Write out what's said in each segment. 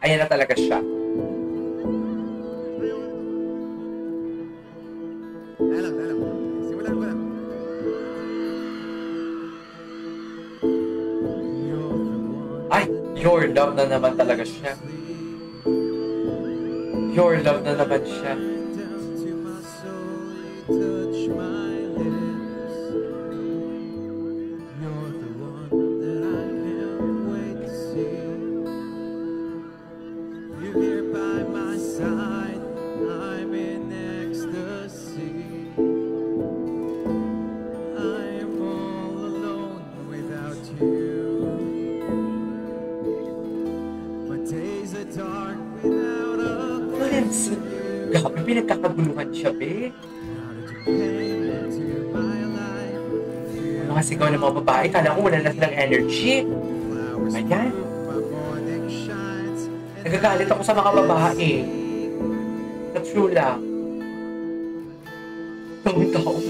Ayan na talaga siya. Dalang. Simulan ko lang. Ay, your love na naman talaga siya. Your love na naman siya. Grabe, pinagkakaguluhan siya, be. Mga sigaw ng mga babae, kala ko wala na silang energy. Ayan. Nagagalit ako sa mga babae. Sa true lang. Tawang-tawa ko.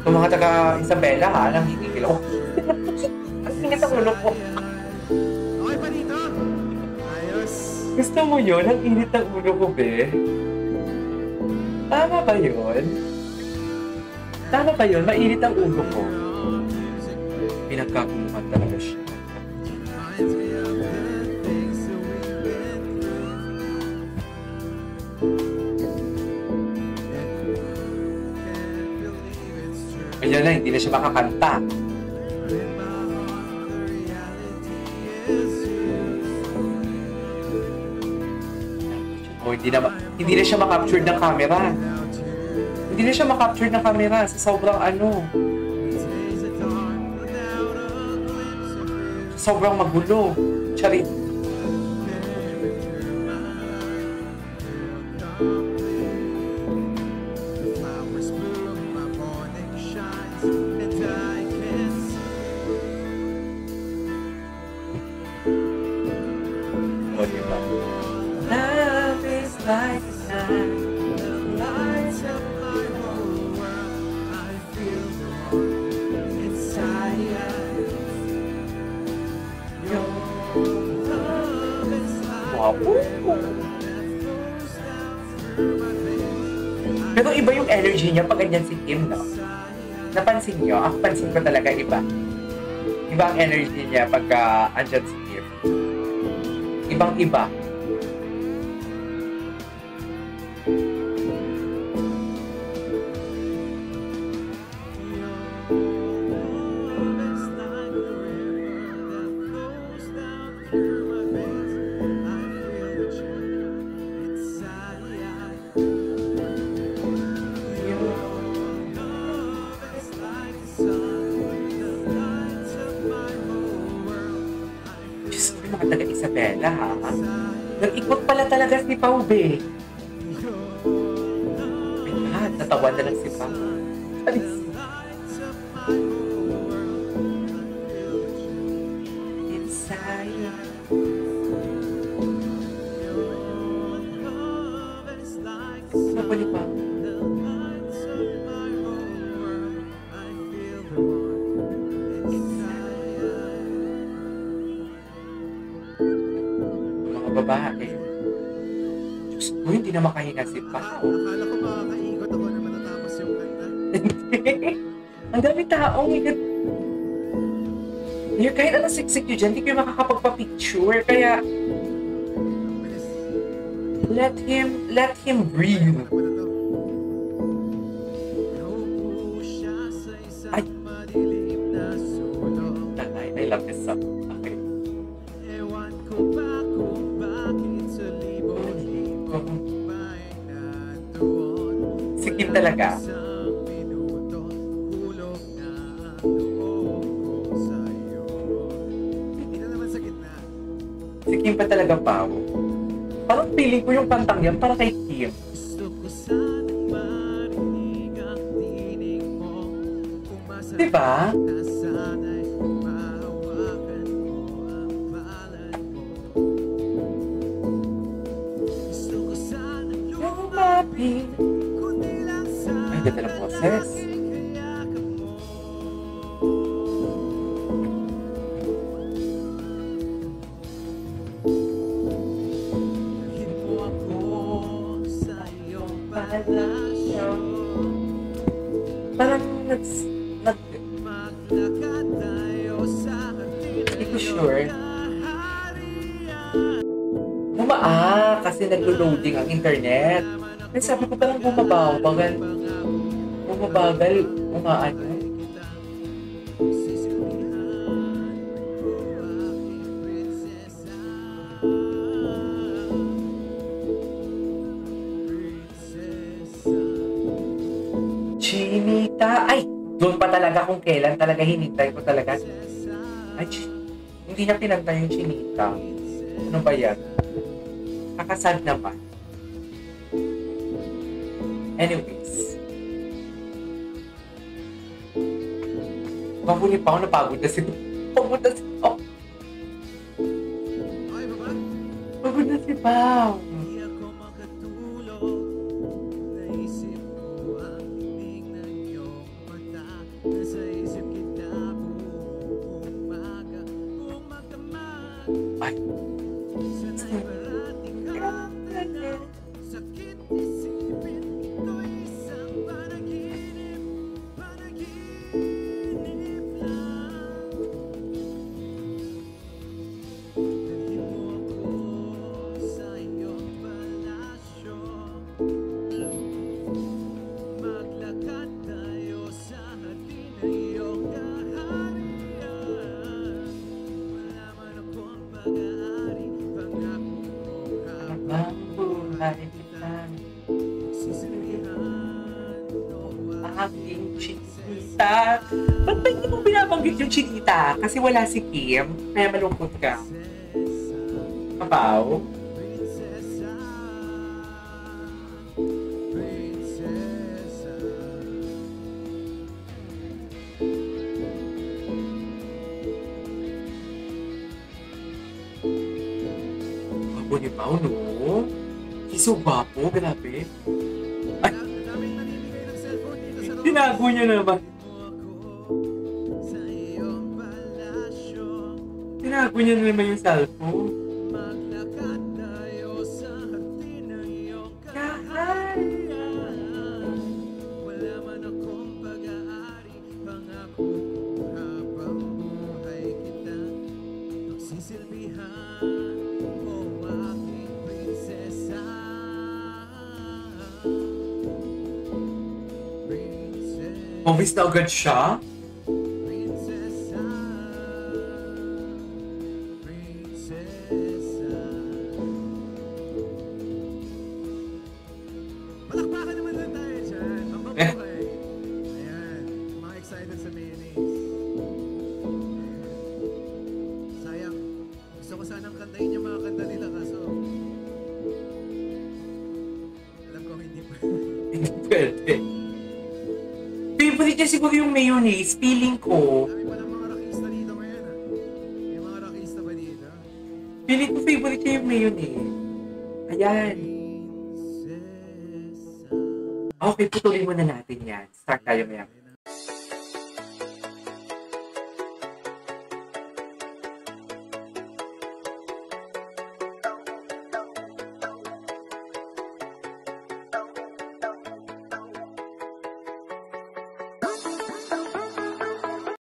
Yung mga taga-Isabela ha, nang hihigil ako. Ang singit ang ulo ko. Okay pa dito? Ayos. Gusto mo yun? Ang init ang ulo ko, be. Tama ba yun? Tama ba yun? Mainit ang ulo ko. Pinagkakuluhan talaga siya. Ayan na, hindi na siya makakanta. O, hindi na siya makapture ng camera. Hindi na siya makapture ng camera sa sobrang ano. Sobrang magulo. Charit. Love is like the sun, the lights of my whole world. I feel the warmth inside. Your love is like Pero iba yung energy niya pag ganyan si Kim, no? Napansin niyo? Ako pansin ko talaga iba. Iba ang energy niya pag andyan si Kim. Ibang-iba. Mga taga-Isabela, ha? Nag-ikot pala talaga si Pao, be. Ayan, natawa na lang si Pao. Alis. Inside. Sapa ni Pao? Babae. Diyos ko, hindi na makahinga si Pao. Akala ko makakaikot ako na matatapos yung kanta. Ang dami taong kahit anong siksik nyo dyan, hindi kayo makakapagpa-picture. Kaya, let him breathe. Ay. I love this song. Okay. Si Kim talaga. Si Kim pa talaga, Pao. Parang feeling ko yung kantang yan para kay Kim. Diba? Ay, ganda ng boses. Parang hindi ko sure. Kasi naglo-loading ang internet. Ay, sabi ko parang bumabagal, umaano. Chinita! Ay! Doon pa talaga kung kailan talaga hinintay ko talaga. Ay, hindi niya pinagta yung Chinita. Ano ba yan? Kakasad naman. Anyways. Mahuli pa ako, napagod na si Pagod na si Pao. Okay ba ba? Pagod na si Pao. Di ako makatulog. Naisip ko ang tingnan iyong mata. Nasa isip kita buong umaga. Kung magdamag. Ay. Sana'y parati kang dala. Sakit isipin. Ito'y isang panaginip. Panaginip lang. Dalhin mo ako sa iyong palasyo. Maglakad tayo sa hardin na iyong kaharian. Wala man akong pag-aari, pangako mo Habang buhay kita, sisilihan o aking Chinita. Ba't ba hindi mo binabanggit yung Chinita? Kasi wala si Kim, kaya malungkot ka. Pao? prinsesa. Prinsesa. Ako ni Pao, no? Iso gwapo, grabe. Ay, Ang daming nanimigay ng cellphone dito sa loob. tinago niya naman. Sa iyong palasyo. Tinago niya na naman yung cellphone. Maglakad tayo sa hardin ng iyong Kaharian. kaharian. Wala man akong pag-aari, pangako ko habang buhay kita. Pagsisilbihan mo aking prinsesa. Prinsesa. Obvious na agad siya. Prinsesa, prinsesa. Palakpakan naman lang tayo dyan. Ang mabuhay. Ayan, mga excited sa mayonnaise. Sayang, gusto ko sanang kantahin yung mga kanta nila kaso alam ko hindi pa. Hindi pwede. Favorite niya siguro yung mayonnaise. Feeling ko. Dami pa ng mga rockista dito ngayon ha. May mga rockista ba dito? Feeling ko favorite niya yung mayonnaise. Ayan. Prinsesa. Okay, putulin muna natin yan. Start tayo maya.